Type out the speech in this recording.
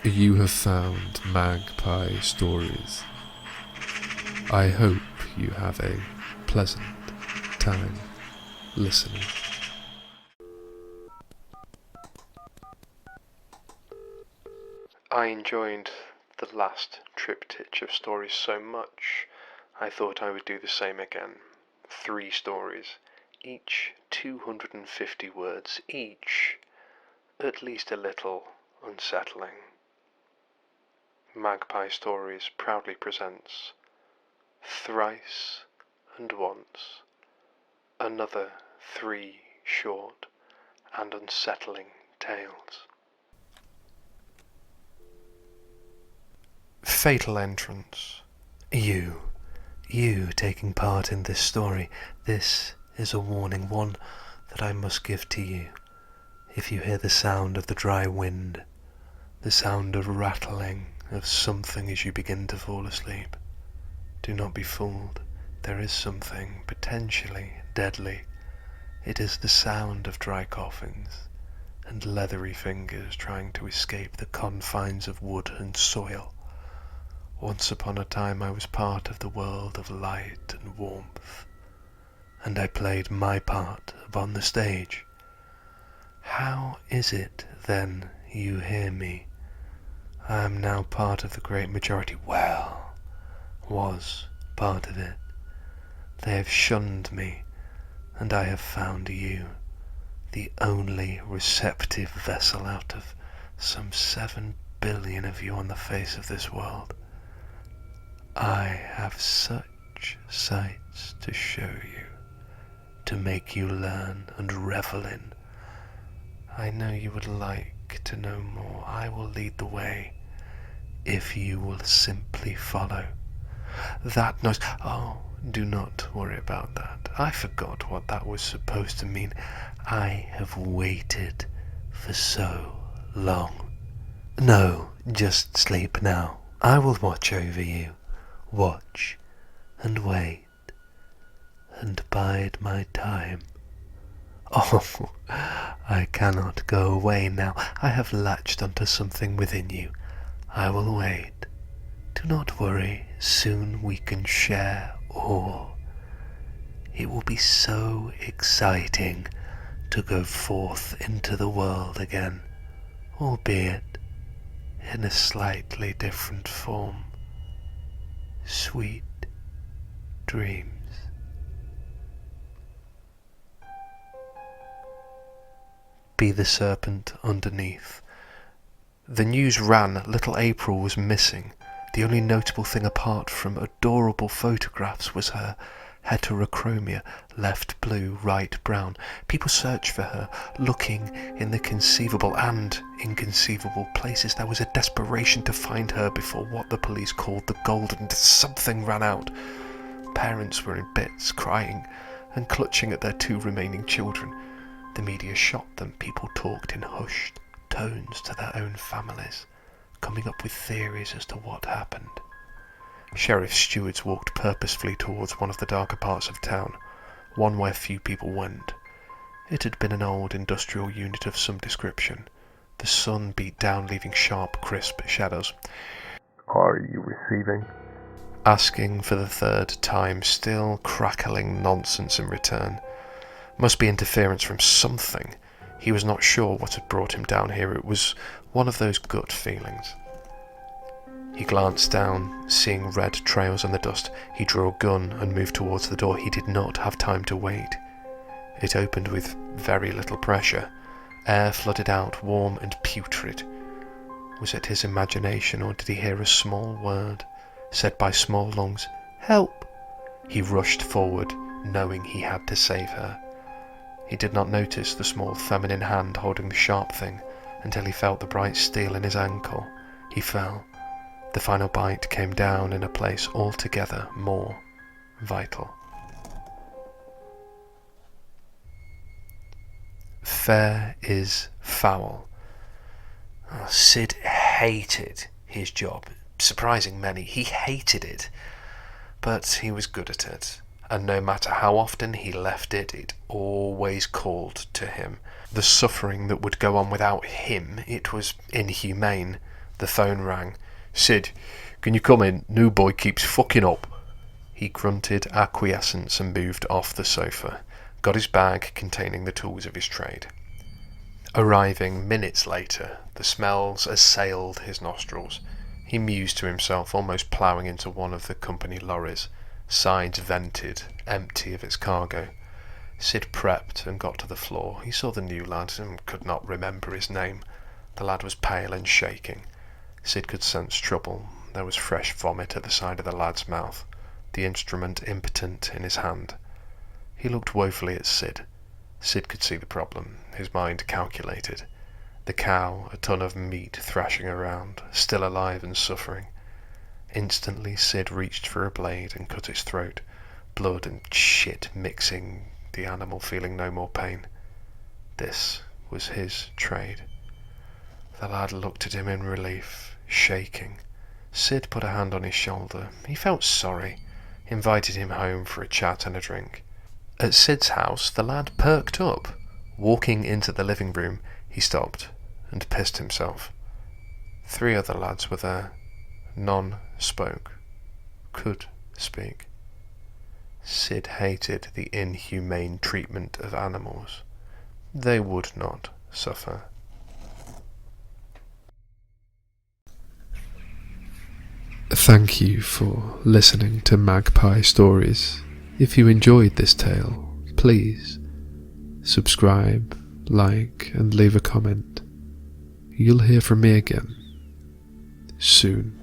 You have found Magpie Stories. I hope you have a pleasant time listening. I enjoyed the last triptych of stories so much, I thought I would do the same again. 3 stories, each 250 words, each at least a little unsettling. Magpie Stories proudly presents Thrice and Once, another 3 short and unsettling tales. Fatal entrance. You taking part in this story, this is a warning, one that I must give to you. If you hear the sound of the dry wind, the sound of rattling of something as you begin to fall asleep, do not be fooled. There is something potentially deadly. It is the sound of dry coffins and leathery fingers trying to escape the confines of wood and soil. Once upon a time I was part of the world of light and warmth, and I played my part upon the stage. How is it, then, you hear me? I am now part of the great majority. Well, was part of it. They have shunned me, and I have found you, the only receptive vessel out of some 7 billion of you on the face of this world. I have such sights to show you, to make you learn and revel in. I know you would like to know more. I will lead the way, if you will simply follow. That noise, oh, do not worry about that. I forgot what that was supposed to mean. I have waited for so long. No, just sleep now. I will watch over you. Watch and wait and bide my time. Oh, I cannot go away now. I have latched onto something within you. I will wait. Do not worry, soon we can share all. It will be so exciting to go forth into the world again, albeit in a slightly different form. Sweet dreams. Be the serpent underneath. The news ran little April was missing. The only notable thing apart from adorable photographs was her heterochromia, left blue, right brown. People searched for her, looking in the conceivable and inconceivable places. There was a desperation to find her before what the police called the golden something ran out. Parents were in bits, crying and clutching at their 2 remaining children. The media shot them. People talked in hushed tones to their own families, coming up with theories as to what happened. Sheriff stewards walked purposefully towards one of the darker parts of town, one where few people went. It had been an old industrial unit of some description. The sun beat down, leaving sharp, crisp shadows. "Are you receiving?" Asking for the 3rd time, still crackling nonsense in return. Must be interference from something. He was not sure what had brought him down here. It was one of those gut feelings. He glanced down, seeing red trails in the dust. He drew a gun and moved towards the door. He did not have time to wait. It opened with very little pressure. Air flooded out, warm and putrid. Was it his imagination, or did he hear a small word, said by small lungs? "Help!" He rushed forward, knowing he had to save her. He did not notice the small feminine hand holding the sharp thing until he felt the bright steel in his ankle. He fell. The final bite came down in a place altogether more vital. Fair is foul. Sid hated his job. Surprising many, he hated it. But he was good at it, and no matter how often he left it, it always called to him. The suffering that would go on without him, it was inhumane. The phone rang. "Sid, can you come in? New boy keeps fucking up." He grunted acquiescence and moved off the sofa, got his bag containing the tools of his trade. Arriving minutes later, the smells assailed his nostrils. He mused to himself, almost ploughing into one of the company lorries, sides vented, empty of its cargo. Sid prepped and got to the floor. He saw the new lad and could not remember his name. The lad was pale and shaking. Sid could sense trouble. There was fresh vomit at the side of the lad's mouth, the instrument impotent in his hand. He looked woefully at Sid. Sid could see the problem. His mind calculated. The cow, a ton of meat thrashing around, still alive and suffering. Instantly Sid reached for a blade and cut its throat, blood and shit mixing, the animal feeling no more pain. This was his trade. The lad looked at him in relief, shaking. Sid put a hand on his shoulder. He felt sorry, invited him home for a chat and a drink. At Sid's house, the lad perked up. Walking into the living room, he stopped and pissed himself. 3 other lads were there. None spoke, could speak. Sid hated the inhumane treatment of animals. They would not suffer. Thank you for listening to Magpie Stories. If you enjoyed this tale, please subscribe, like, and leave a comment. You'll hear from me again soon.